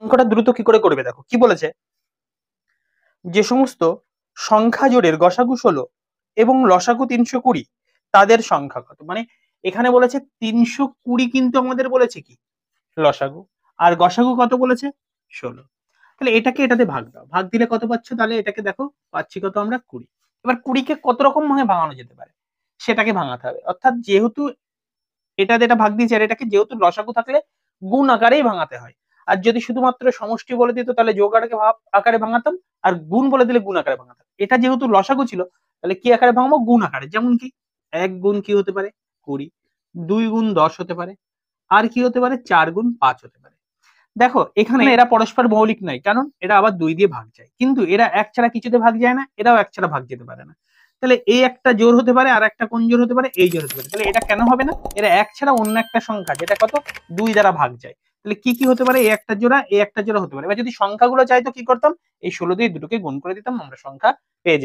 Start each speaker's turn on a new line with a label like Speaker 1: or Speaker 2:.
Speaker 1: অঙ্কটা দ্রুত কি করে করবে দেখো কি বলেছে, যে সমস্ত সংখ্যা জোড়ের গসাগু 16 এবং লসাগু 320 তাদের সংখ্যা কত। মানে এখানে বলেছে 320 কিন্তু আমাদের বলেছে কি লসাগু, আর গসাগু কত বলেছে 16। তাহলে এটাকে এটাতে ভাগ দাও, ভাগ দিলে কত পাচ্ছ, তাহলে এটাকে দেখো পাচ্ছি কত আমরা 20। এবার 20 কে কত রকম ভাবে ভাঙানো যেতে পারে সেটাকে ভাঙাতে হবে, অর্থাৎ যেহেতু এটা যেটা ভাগ দিয়েছে আর এটাকে যেহেতু লসাগু থাকলে গুণ আকারেই ভাঙাতে হয়, আর যদি শুধুমাত্র সমষ্টি বলে দিত তাহলে যোগ আকারে ভাঙাতাম, আর গুণ বলে দিলে গুণ আকারে ভাঙাতাম। এটা যেহেতু লসাগু ছিল তাহলে কি আকারে ভাঙবো, গুণ আকারে। যেমন কি 1 গুণ কি হতে পারে 20, 2 গুণ 10 হতে পারে, আর কি হতে পারে 4 গুণ 5 হতে পারে। দেখো এখানে এরা পরস্পর মৌলিক নয়, কারণ এরা আবার 2 দিয়ে ভাগ যায়, কিন্তু এরা এক ছাড়া কিছুতে ভাগ যায় না, এরাও এক ছাড়া ভাগ যেতে পারে না। তাহলে এই একটা জোর হতে পারে আর একটা কোন জোর হতে পারে, এই জোর হতে পারে। তাহলে এটা কেন হবে না, এরা এক ছাড়া অন্য একটা সংখ্যা যেটা কত 2 দ্বারা ভাগ যায়। তাহলে কি কি হতে পারে, এই একটা জোড়া এই একটা জোড়া হতে পারে। এবার যদি সংখ্যাগুলো চাইতো কি করতাম, এই 16 দিয়ে দুটোকে গুণ করে দিতাম, আমরা সংখ্যা পেয়ে যেতাম।